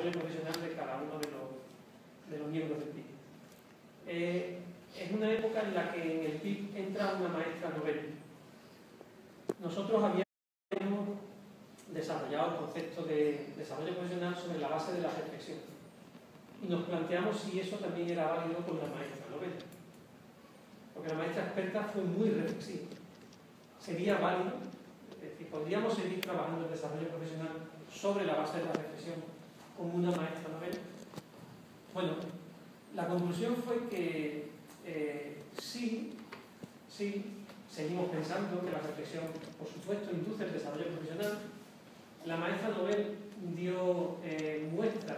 desarrollo profesional de cada uno de los miembros del PIB. Es una época en la que en el PIB entra una maestra novela. Nosotros habíamos desarrollado el concepto de desarrollo profesional sobre la base de la reflexión y nos planteamos si eso también era válido con la maestra novela, porque la maestra experta fue muy reflexiva. ¿Sería válido? Es decir, ¿podríamos seguir trabajando el desarrollo profesional sobre la base de la reflexión con una maestra novela? Bueno, la conclusión fue que sí, seguimos pensando que la reflexión, por supuesto, induce el desarrollo profesional. La maestra Nobel dio muestras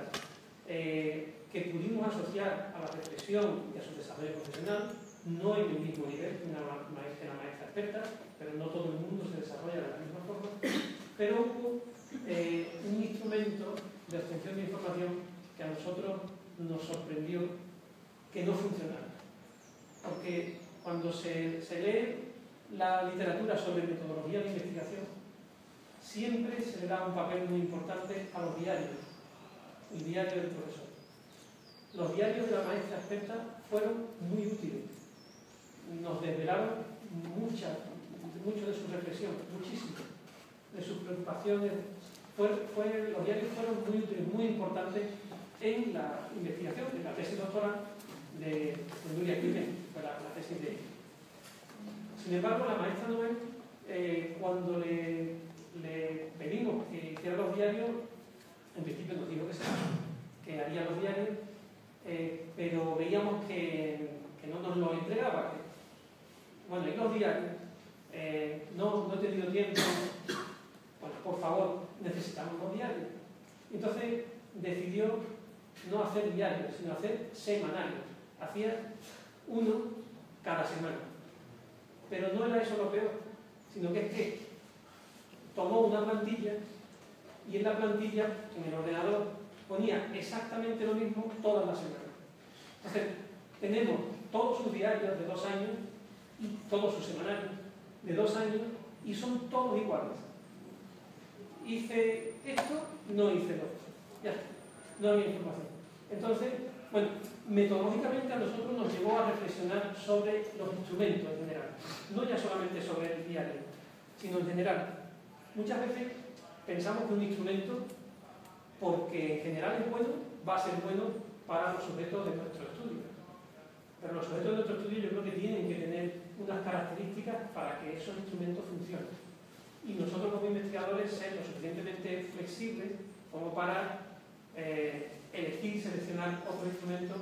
que pudimos asociar a la reflexión y a su desarrollo profesional, no en el mismo nivel que una maestra experta, pero no todo el mundo se desarrolla de la misma forma. Pero hubo un instrumento de obtención de información que a nosotros nos sorprendió que no funcionara. Porque cuando se lee la literatura sobre metodología de investigación, siempre se le da un papel muy importante a los diarios, el diario del profesor. Los diarios de la maestra experta fueron muy útiles. Nos desvelaron mucho de su reflexión, muchísimo, de sus preocupaciones. Los diarios fueron muy útiles, muy importantes en la investigación, en la tesis doctoral de Nuria Climent, fue la tesis de ella. Sin embargo, la maestra Nobel, cuando le pedimos que hiciera los diarios, en principio nos dijo que haría los diarios, pero veíamos que no nos lo entregaba. Bueno, y los diarios, no he tenido tiempo, bueno, por favor, necesitamos los diarios. Entonces decidió no hacer diarios, sino hacer semanarios. Hacía uno cada semana. Pero no era eso lo peor, sino que es que tomó una plantilla y en la plantilla, en el ordenador, ponía exactamente lo mismo todas las semanas. Entonces, tenemos todos sus diarios de 2 años y todos sus semanarios de 2 años y son todos iguales. Hice esto, no hice lo otro. Ya está, no había información. Entonces, bueno, metodológicamente a nosotros nos llevó a reflexionar sobre los instrumentos en general. No ya solamente sobre el diario, sino en general. Muchas veces pensamos que un instrumento, porque en general es bueno, va a ser bueno para los sujetos de nuestro estudio. Pero los sujetos de nuestro estudio yo creo que tienen que tener unas características para que esos instrumentos funcionen. Y nosotros como investigadores ser lo suficientemente flexibles como para elegir, seleccionar otro instrumento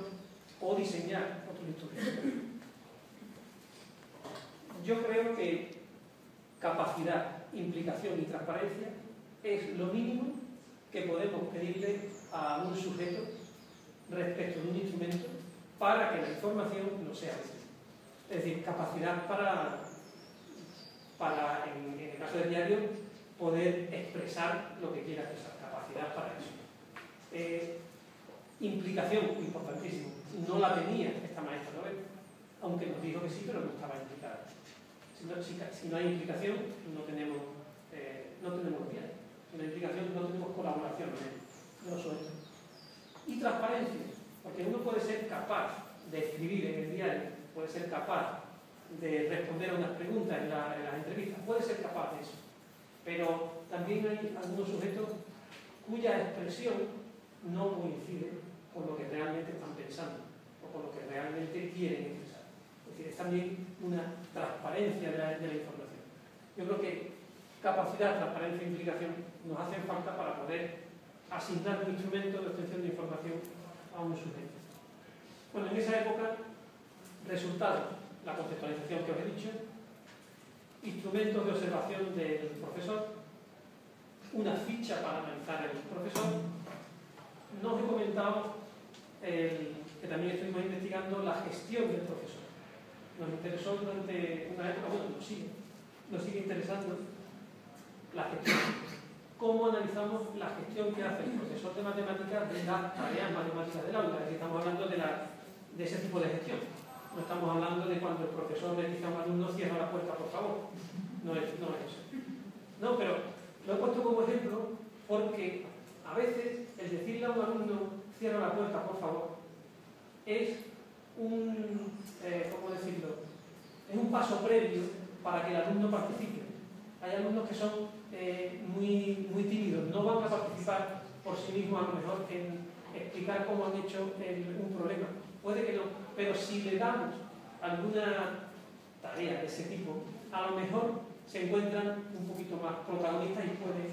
o diseñar otro instrumento. Yo creo que capacidad, implicación y transparencia es lo mínimo que podemos pedirle a un sujeto respecto de un instrumento para que la información no sea útil. Es decir, capacidad para en el caso del diario, poder expresar lo que quiera expresar, capacidad para eso. Implicación, importantísimo. No la tenía esta maestra Nobel, aunque nos dijo que sí, pero no estaba implicada. Si no hay implicación, no tenemos diario. Si no hay implicación, no tenemos colaboración de los sujetos. Y transparencia, porque uno puede ser capaz de escribir en el diario, puede ser capaz de responder a unas preguntas en las entrevistas, puede ser capaz de eso. Pero también hay algunos sujetos cuya expresión no coincide con lo que realmente están pensando o con lo que realmente quieren expresar. Es decir, es también una transparencia de la información. Yo creo que capacidad, transparencia e implicación nos hacen falta para poder asignar un instrumento de obtención de información a un sujeto. Bueno, en esa época, resultados, la conceptualización que os he dicho, instrumentos de observación del profesor, una ficha para analizar el profesor. No os he comentado que también estuvimos investigando la gestión del profesor. Nos interesó durante una época, bueno, nos sigue interesando la gestión. ¿Cómo analizamos la gestión que hace el profesor de matemáticas de las tareas matemáticas del aula? Es decir, estamos hablando de ese tipo de gestión. No estamos hablando de cuando el profesor le dice a un alumno cierra la puerta, por favor. No es eso. No, pero lo he puesto como ejemplo porque A veces, el decirle a un alumno, cierra la puerta, por favor, es ¿cómo decirlo? Es un paso previo para que el alumno participe. Hay alumnos que son muy tímidos, no van a participar por sí mismos a lo mejor en explicar cómo han hecho un problema. Puede que no, pero si le damos alguna tarea de ese tipo, a lo mejor se encuentran un poquito más protagonistas y puede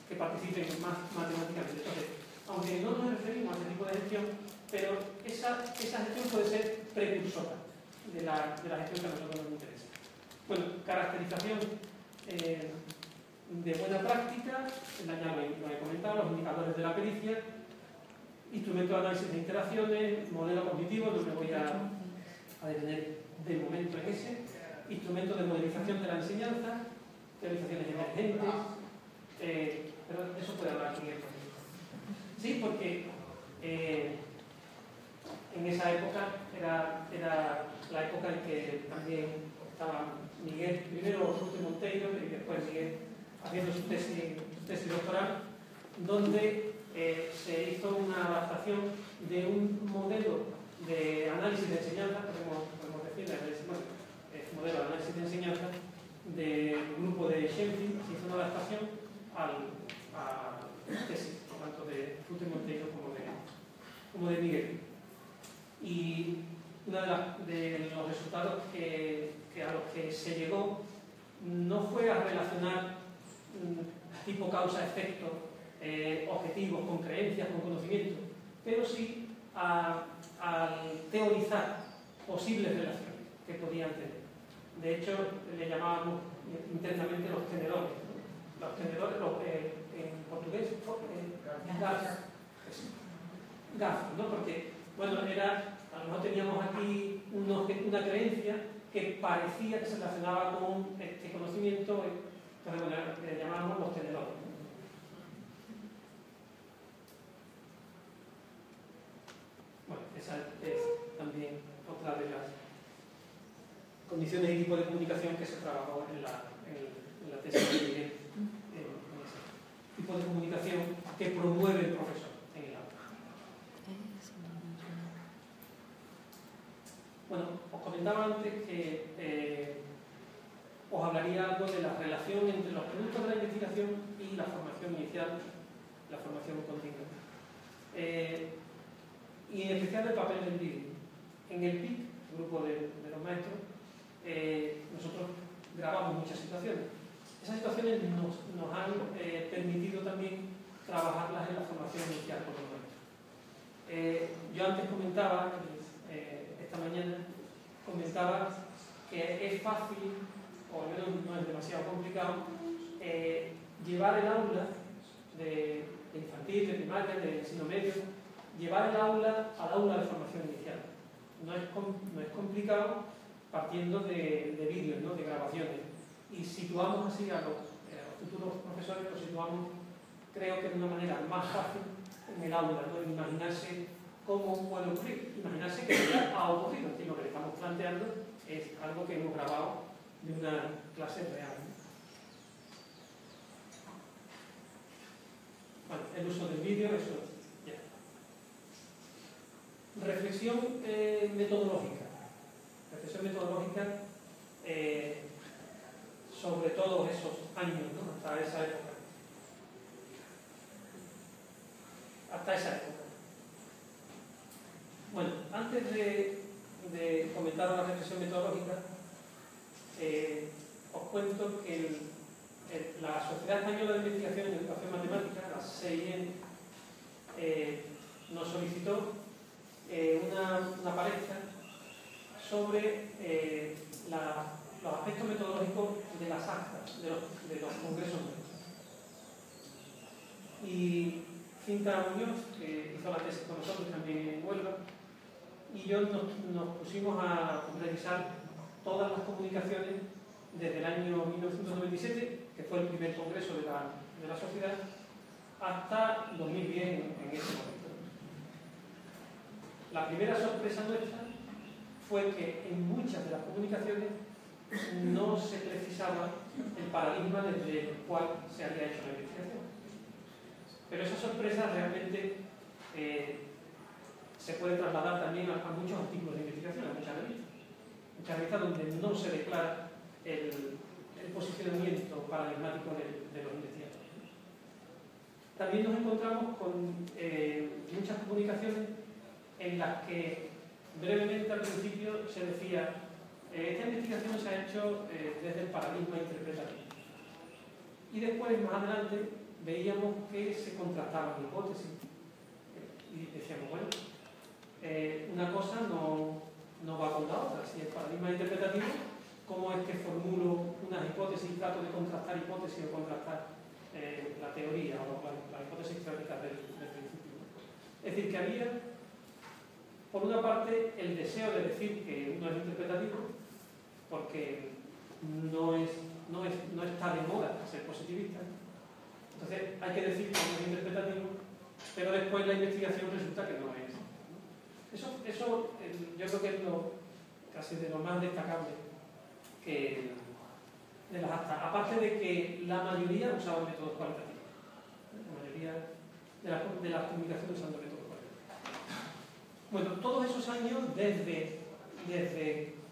que participen más matemáticamente. Entonces, aunque no nos referimos a ese tipo de gestión, pero esa gestión puede ser precursora de la gestión que a nosotros nos interesa. Bueno, caracterización de buena práctica, ya lo he comentado, los indicadores de la pericia, instrumento de análisis de interacciones, modelo cognitivo, no me voy a detener de momento en ese, instrumento de modelización de la enseñanza, teorizaciones emergentes, pero eso puede hablar aquí. Sí, porque en esa época era la época en que también estaba Miguel, primero Ruth Monteiro y después Miguel haciendo su tesis doctoral, donde se hizo una adaptación de un modelo de análisis de enseñanza, podemos decir, modelo de análisis de enseñanza del grupo de Sheffield. Se hizo una adaptación a tesis, tanto de Ruth Monteiro como de Miguel. Y uno de los resultados a los que se llegó no fue a relacionar tipo causa-efecto, objetivos con creencias, con conocimiento, pero sí a teorizar posibles relaciones que podían tener. De hecho, le llamábamos internamente los tenedores, ¿no? Los tenedores, en portugués, gafos, ¿no? Porque, bueno, a lo mejor teníamos aquí una creencia que parecía que se relacionaba con este conocimiento, entonces, bueno, le llamábamos los tenedores, ¿no? Bueno, esa es también otra de las condiciones y tipo de comunicación que se trabajó en la tesis de Miguel. Tipo de comunicación que promueve el profesor en el aula. Bueno, os comentaba antes que os hablaría algo de la relación entre los productos de la investigación y la formación inicial, la formación continua. Y en especial el papel del vídeo. En el PIC, el grupo de los maestros, nosotros grabamos muchas situaciones. Esas situaciones nos han permitido también trabajarlas en la formación inicial por los maestros. Yo antes comentaba, esta mañana, que es fácil, o al menos no es demasiado complicado, llevar el aula de infantil, de primaria, de ensino medio, llevar el aula al aula de formación inicial. No es complicado partiendo de vídeos, ¿no? De grabaciones. Y situamos así a los futuros profesores, los situamos, creo que de una manera más fácil en el aula, ¿no? Imaginarse cómo puede ocurrir, imaginarse que ya ha ocurrido, es decir, lo que le estamos planteando es algo que hemos grabado de una clase real, ¿no? Bueno, el uso del vídeo, eso ya. Reflexión metodológica. Reflexión metodológica sobre todos esos años, ¿no? Hasta esa época. Bueno, antes de comentar la reflexión metodológica, os cuento que la Sociedad Española de Investigación en Educación Matemática, la CEIEN, nos solicitó una palestra sobre los aspectos metodológicos de las actas de los congresos nuestros. Y Cinta Muñoz, que hizo la tesis con nosotros también en Huelva, y yo nos pusimos a revisar todas las comunicaciones desde el año 1997, que fue el primer congreso de la sociedad, hasta 2010 en ese momento. La primera sorpresa nuestra fue que en muchas de las comunicaciones no se precisaba el paradigma desde el cual se había hecho la investigación. Pero esa sorpresa realmente se puede trasladar también a muchos artículos de investigación, a muchas revistas donde no se declara el posicionamiento paradigmático de los investigadores. También nos encontramos con muchas comunicaciones en las que brevemente al principio se decía esta investigación se ha hecho desde el paradigma interpretativo. Y después, más adelante, veíamos que se contrastaban hipótesis. Y decíamos, bueno, una cosa no va con la otra. Si el paradigma interpretativo, ¿cómo es que formulo unas hipótesis y trato de contrastar hipótesis o contrastar la teoría o la hipótesis teórica del principio? Es decir, que había, por una parte, el deseo de decir que uno es interpretativo, porque no está de moda ser positivista. Entonces hay que decir que uno es interpretativo, pero después la investigación resulta que no es. Eso yo creo que es casi de lo más destacable de las actas. Aparte de que la mayoría usaban métodos cualitativos. La mayoría de las comunicaciones usando métodos cualitativos. Bueno, todos esos años, desde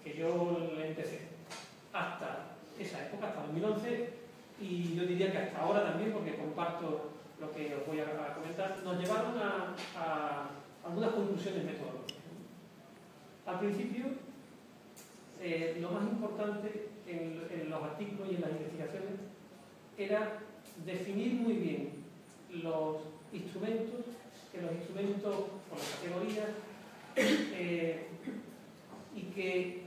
que yo le empecé hasta esa época, hasta 2011, y yo diría que hasta ahora también, porque comparto lo que os voy a comentar, nos llevaron a algunas conclusiones metodológicas. Al principio, lo más importante en los artículos y en las investigaciones era definir muy bien los instrumentos, por las categorías, y que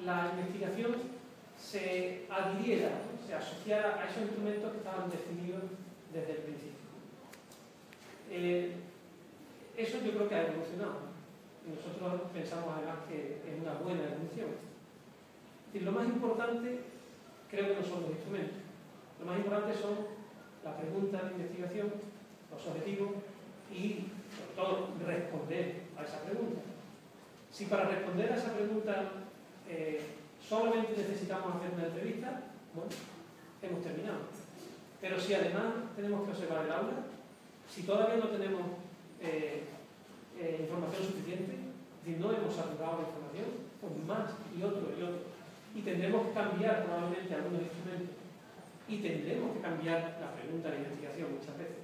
la investigación se adhiriera, ¿no? Se asociara a esos instrumentos que estaban definidos desde el principio. Eso yo creo que ha evolucionado. Y nosotros pensamos además que es una buena evolución. Y lo más importante creo que no son los instrumentos. Lo más importante son la pregunta de investigación, los objetivos y, sobre todo, responder a esa pregunta. Si para responder a esa pregunta solamente necesitamos hacer una entrevista, bueno, hemos terminado. Pero si además tenemos que observar el aula, si todavía no tenemos información suficiente, es decir, no hemos saturado la información, pues más y otro. Y tendremos que cambiar probablemente algunos instrumentos. Y tendremos que cambiar la pregunta de investigación muchas veces.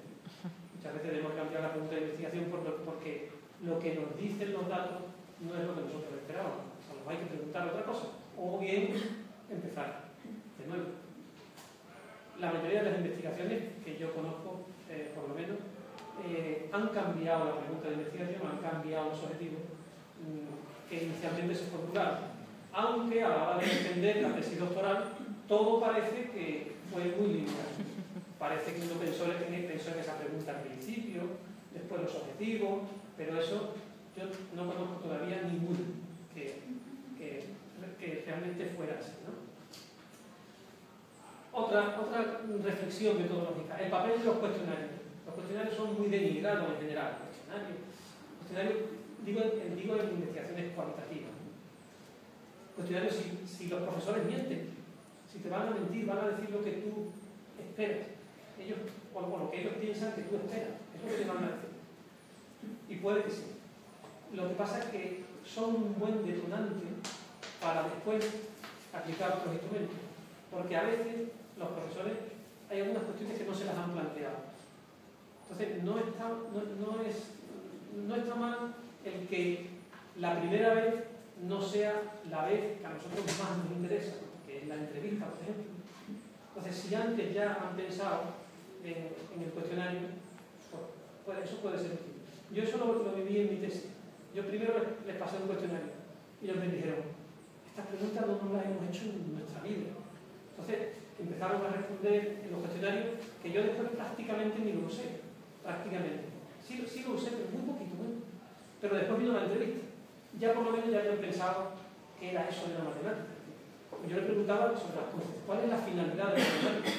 Muchas veces tenemos que cambiar la pregunta de investigación porque lo que nos dicen los datos no es lo que nosotros esperábamos. O sea, nos hay que preguntar otra cosa. O bien empezar de nuevo. La mayoría de las investigaciones que yo conozco, por lo menos, han cambiado la pregunta de investigación, han cambiado los objetivos que inicialmente se formularon. Aunque a la hora de defender la tesis doctoral, todo parece que fue muy lineal. Parece que uno pensó en esa pregunta al principio, después los objetivos, pero eso yo no conozco todavía ninguno que realmente fuera así, ¿no? Otra reflexión metodológica, el papel de los cuestionarios. Los cuestionarios son muy denigrados en general. Cuestionarios, digo en investigaciones cualitativas. Cuestionarios, si los profesores mienten, si te van a mentir, van a decir lo que tú esperas. Ellos, o lo que ellos piensan que tú esperas. Es lo que te van a decir. Y puede que sí. Lo que pasa es que son un buen detonante para después aplicar otros instrumentos. Porque a veces los profesores, hay algunas cuestiones que no se las han planteado. Entonces, no está mal el que la primera vez no sea la vez que a nosotros más nos interesa, que es la entrevista, por ejemplo. Entonces, si antes ya han pensado en el cuestionario, pues eso puede ser útil. Yo eso lo viví en mi tesis. Yo primero les pasé un cuestionario y ellos me dijeron, estas preguntas no las hemos hecho en nuestra vida. Entonces, empezaron a responder en los cuestionarios que yo después prácticamente ni lo usé. Prácticamente. Sí lo usé, pero muy poquito, ¿no? Pero después vino la entrevista. Ya por lo menos ya habían pensado que era eso de la matemática. Yo le preguntaba sobre las cosas. ¿Cuál es la finalidad de la matemática?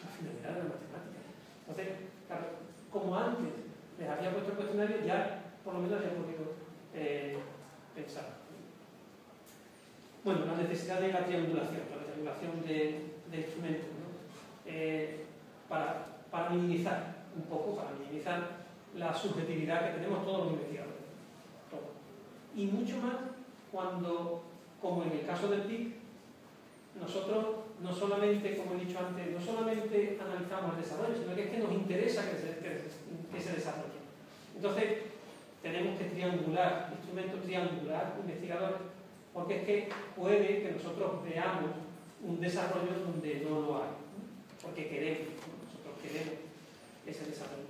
La finalidad de la matemática. Entonces, claro, como antes les había puesto el cuestionario, ya por lo menos había podido pensar. Bueno, la necesidad de la triangulación de instrumentos, ¿no? Para minimizar un poco para minimizar la subjetividad que tenemos todos los investigadores. Todos. Y mucho más cuando, como en el caso del PIC, nosotros no solamente, como he dicho antes, no solamente analizamos el desarrollo, sino que es que nos interesa que se desarrolle. Entonces, tenemos que triangular, instrumentos triangular, investigadores, porque es que puede que nosotros veamos un desarrollo donde no lo hay, porque nosotros queremos ese desarrollo.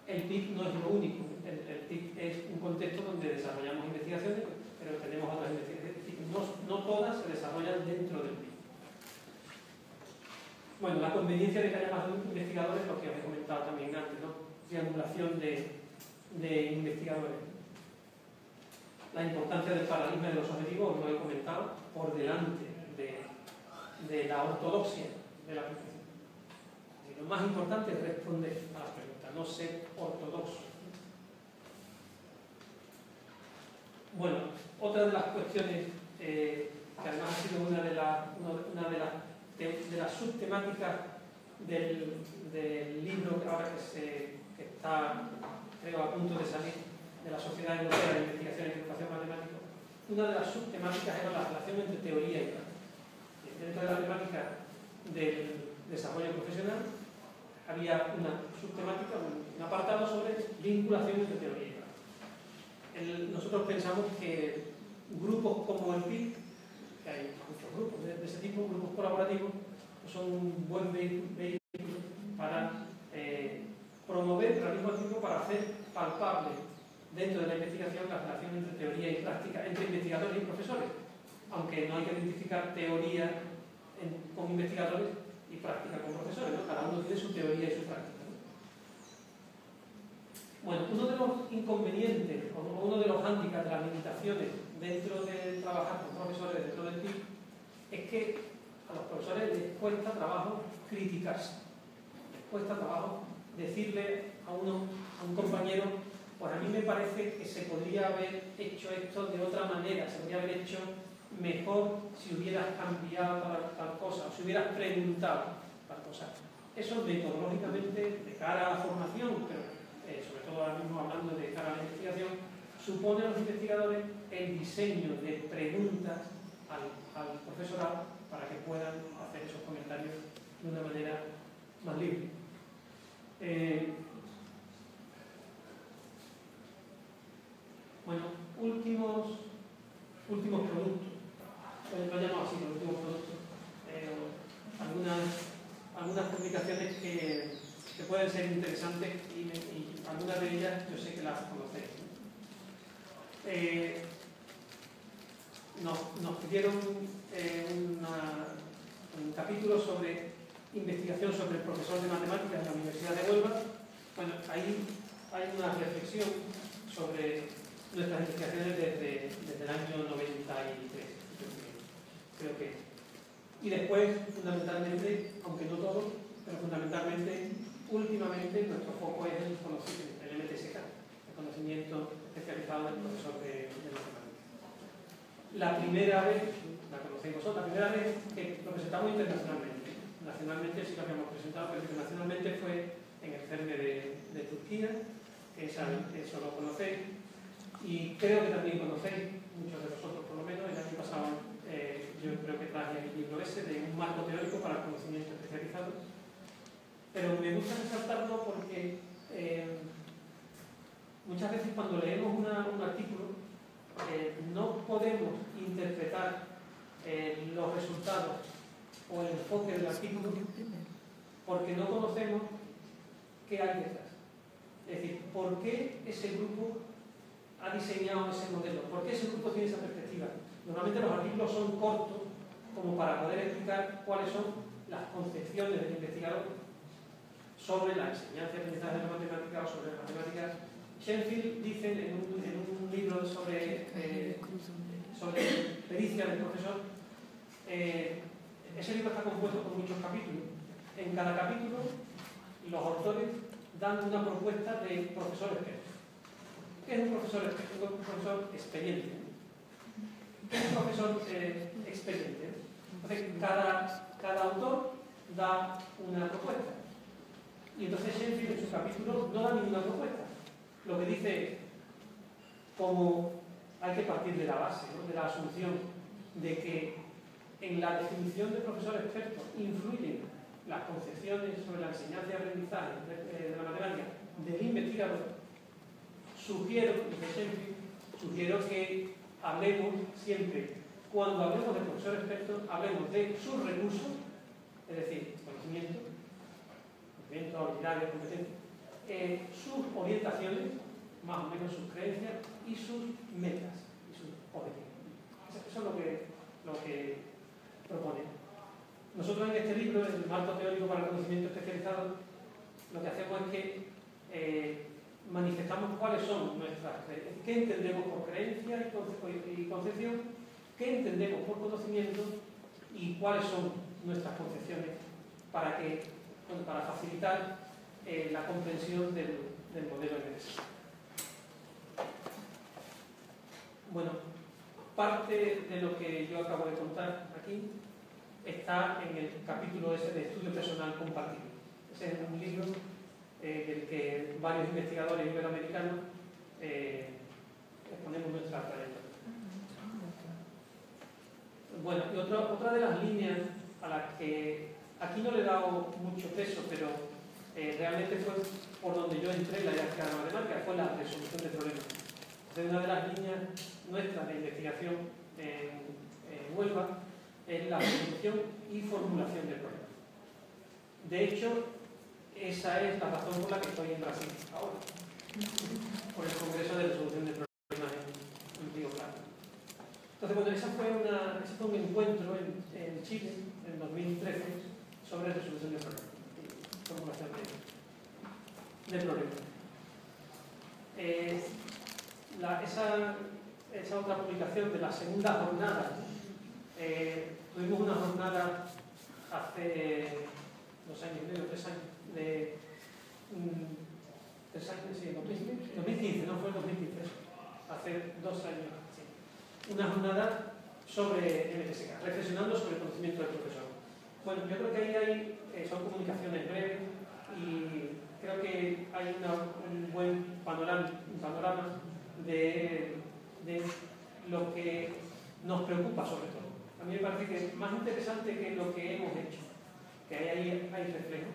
El PIC no es lo único, el PIC es un contexto donde desarrollamos investigaciones, pero tenemos otras investigaciones. No todas se desarrollan dentro del PIC. Bueno, la conveniencia de que haya más investigadores, lo que os he comentado también antes, ¿no? Triangulación de investigadores. La importancia del paradigma de los objetivos, lo he comentado, por delante de la ortodoxia de la perfección. Lo más importante es responder a las preguntas, no ser ortodoxo. Bueno, otra de las cuestiones que además ha sido una de las subtemáticas del libro que ahora que está, creo, a punto de salir, de la Sociedad Europea de Investigación en Educación Matemática, una de las subtemáticas era la relación entre teoría y práctica. Dentro de la temática del desarrollo profesional había una subtemática, un apartado sobre vinculación entre teoría y práctica. Nosotros pensamos que grupos como el PIC, que hay muchos grupos de ese tipo, grupos colaborativos, pues son un buen vehículo para promover, pero al mismo tiempo para hacer palpable dentro de la investigación la relación entre teoría y práctica, entre investigadores y profesores, aunque no hay que identificar teoría con investigadores y práctica con profesores, ¿no? Cada uno tiene su teoría y su práctica, ¿no? Bueno, uno de los inconvenientes o uno de los hándicaps de las limitaciones dentro de trabajar con profesores dentro del PIC es que a los profesores les cuesta trabajo criticarse, les cuesta trabajo decirle a un compañero, pues a mí me parece que se podría haber hecho esto de otra manera, se podría haber hecho mejor si hubieras cambiado tal cosa, o si hubieras preguntado tal cosa. Eso metodológicamente, de cara a la formación, pero sobre todo ahora mismo hablando de cara a la investigación, supone a los investigadores el diseño de preguntas al profesorado para que puedan hacer esos comentarios de una manera más libre. Bueno, últimos productos. Lo llamo así, los últimos productos. Algunas publicaciones que pueden ser interesantes y algunas de ellas yo sé que las conocéis. Nos pidieron un capítulo sobre investigación sobre el profesor de matemáticas en la Universidad de Huelva. Bueno, ahí hay una reflexión sobre nuestras investigaciones desde el año 93, creo que. Y después, fundamentalmente, aunque no todo, pero fundamentalmente, últimamente, nuestro foco es el conocimiento, el MTSK, el conocimiento especializado del profesor de matemáticas. La primera vez, la conocéis vosotros, la primera vez que lo presentamos internacionalmente. Nacionalmente sí lo habíamos presentado, pero internacionalmente fue en el CERN de Turquía, que eso lo conocéis. Y creo que también conocéis, muchos de vosotros por lo menos, el año pasado yo creo que traje el libro ese de un marco teórico para el conocimiento especializado. Pero me gusta resaltarlo porque muchas veces cuando leemos un artículo no podemos interpretar los resultados o el enfoque del artículo porque no conocemos qué hay detrás. Es decir, ¿por qué ese grupo ha diseñado ese modelo? ¿Por qué ese grupo tiene esa perspectiva? Normalmente los artículos son cortos como para poder explicar cuáles son las concepciones del investigador sobre la enseñanza y aprendizaje de la matemática o sobre las matemáticas. Schoenfield dice en un libro sobre pericia del profesor, ese libro está compuesto por muchos capítulos. En cada capítulo los autores dan una propuesta de profesor experto. ¿Qué es un profesor experto? Un profesor experiente. ¿Qué es un profesor experiente? Entonces, cada autor da una propuesta. Y entonces Shenfield en su capítulo no da ninguna propuesta. Lo que dice es cómo hay que partir de la base, ¿no?, de la asunción de que en la definición de profesor experto influyen las concepciones sobre la enseñanza y aprendizaje de la matemática del investigador. Sugiero, dice Shenfield, sugiero que hablemos siempre, cuando hablemos de profesor experto, hablemos de sus recursos, es decir, conocimiento, habilidades, competencias, sus orientaciones, más o menos sus creencias, y sus metas y sus objetivos. Eso es lo que propone. Nosotros en este libro, el marco teórico para el conocimiento especializado, lo que hacemos es que manifestamos cuáles son nuestras creencias, qué entendemos por creencia y concepción, qué entendemos por conocimiento y cuáles son nuestras concepciones para facilitar la comprensión del modelo MDS. Bueno, parte de lo que yo acabo de contar aquí está en el capítulo ese de estudio personal compartido. Ese es un libro del que varios investigadores iberoamericanos exponemos nuestra trayectoria. Bueno, y otra de las líneas a las que aquí no le he dado mucho peso, pero realmente fue por donde yo entré en la didáctica de la matemática, fue la resolución de problemas. Entonces, una de las líneas nuestras de investigación en Huelva es la resolución y formulación de problemas. De hecho, esa es la razón por la que estoy en Brasil ahora, por el Congreso de Resolución de Problemas en Río Claro. Entonces, bueno, ese fue un encuentro en Chile en 2013 sobre resolución de problemas, formulación de problemas. Esa otra publicación de la segunda jornada, tuvimos una jornada hace 2 años y medio, 3 años, 3 años, sí, 2015, no fue 2015, hace 2 años, sí. Una jornada sobre MTSK, reflexionando sobre el conocimiento del profesor. Bueno, yo creo que ahí son comunicaciones breves y creo que hay un buen panorama de lo que nos preocupa sobre todo. A mí me parece que es más interesante que lo que hemos hecho, que ahí hay reflejo.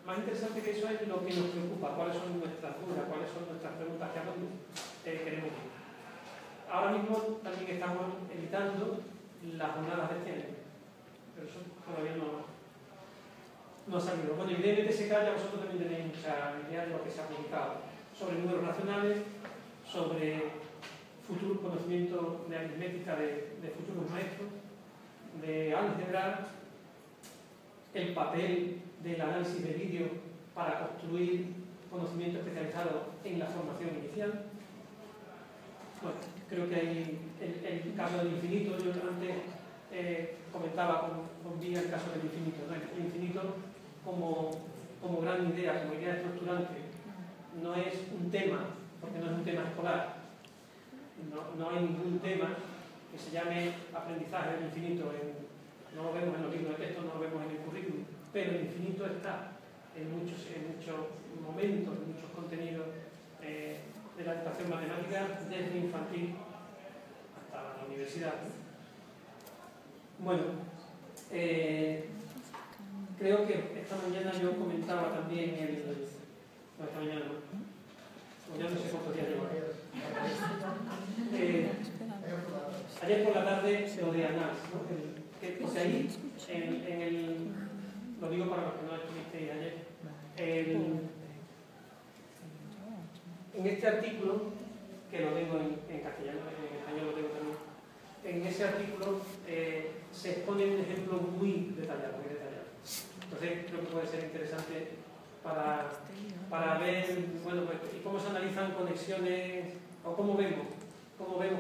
Más interesante que eso es lo que nos preocupa, cuáles son nuestras dudas, cuáles son nuestras preguntas, que a dónde queremos ir. Ahora mismo también estamos editando las jornadas de este año, pero eso todavía no ha salido. Bueno, y de MTSK ya vosotros también tenéis mucha idea de lo que se ha publicado sobre números racionales, sobre futuro conocimiento de aritmética de futuros maestros, de álgebra, el papel del análisis de vídeo para construir conocimiento especializado en la formación inicial. Bueno, creo que hay el caso del infinito. Yo antes comentaba con Vía el caso del infinito, ¿no? El infinito como gran idea, como idea estructurante, no es un tema, porque no es un tema escolar. No hay ningún tema que se llame aprendizaje del infinito. No lo vemos en los libros de texto, no lo vemos en el currículum, pero el infinito está en muchos momentos, en muchos contenidos de la educación matemática, desde infantil hasta la universidad. Bueno, creo que esta mañana yo comentaba también esta mañana no, ya no sé cuántos días llevo. Ayer por la tarde lo de ANAS, ¿no? Porque ahí, lo digo para los que no estuvisteis ayer, en este artículo, que lo tengo en castellano, en español lo tengo también, en ese artículo se expone un ejemplo muy detallado, Entonces creo que puede ser interesante para ver, bueno, pues, y cómo se analizan conexiones, o cómo vemos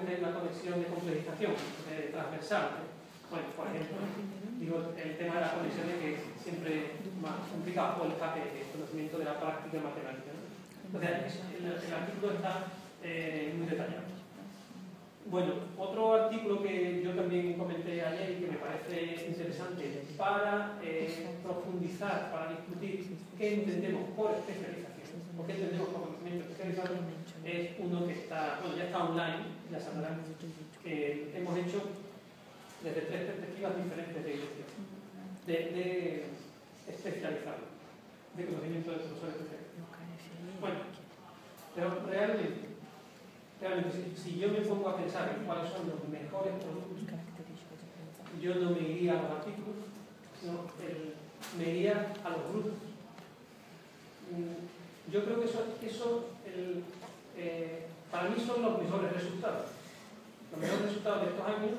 que es la conexión de complejización transversal. Bueno, por ejemplo, digo, el tema de las conexiones, que es siempre más complicado, o el conocimiento de la práctica matemática, ¿no? Entonces, el artículo está muy detallado. Bueno, otro artículo que yo también comenté ayer y que me parece interesante para profundizar, para discutir qué entendemos por especialización, o qué entendemos por conocimiento especializado, es uno que está, bueno, ya está online, ya sabrán, que hemos hecho desde 3 perspectivas diferentes de especializado, de conocimiento del profesor especializado. Bueno, pero realmente si yo me pongo a pensar en cuáles son los mejores productos, yo no me iría a los artículos, sino me iría a los grupos. Yo creo que eso para mí son los mejores resultados. Los mejores resultados de estos años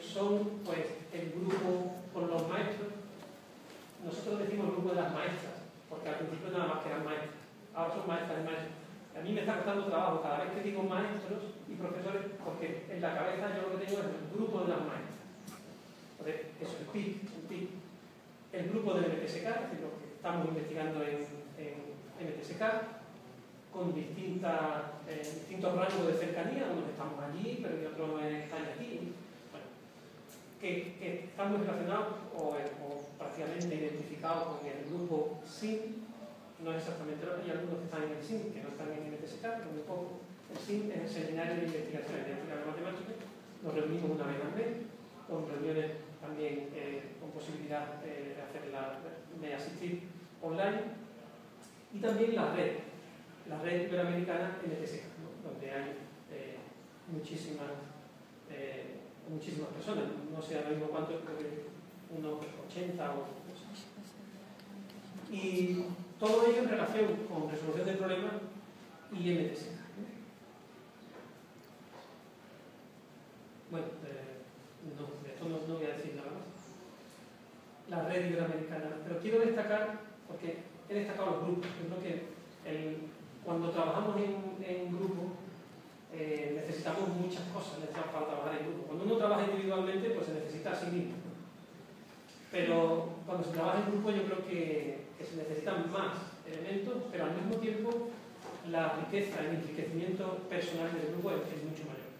son pues el grupo con los maestros. Nosotros decimos grupo de las maestras, porque al principio nada más que eran maestras, ahora son maestras y maestros. A mí me está costando trabajo cada vez que digo maestros y profesores, porque en la cabeza yo lo que tengo es el grupo de las maestras. Entonces, eso, el PIB. El grupo del MTSK, es decir, lo que estamos investigando en MTSK, con distintos rangos de cercanía, unos estamos allí, pero y otros están aquí. Bueno, que están muy relacionados o prácticamente identificados con el grupo SIN. No exactamente, hay algunos que están en el SIN, que no están en el MTSK, pero muy poco. El SIN es el Seminario de Investigación en Ética de Matemáticas. Nos reunimos una vez al mes, con reuniones también con posibilidad de asistir online. Y también la red iberoamericana MTSK, ¿no? Donde hay muchísimas personas, no sé ahora mismo cuántos, creo que unos 80 o no sé. Y todo ello en relación con resolución de problemas y MTSK. Bueno, de esto no voy a decir nada más. La red iberoamericana. Pero quiero destacar, porque he destacado los grupos. Yo creo que cuando trabajamos en grupo necesitamos muchas cosas para trabajar en grupo. Cuando uno trabaja individualmente, pues se necesita a sí mismo. Pero cuando se trabaja en grupo yo creo que se necesitan más elementos, pero al mismo tiempo la riqueza, el enriquecimiento personal del grupo es mucho mayor.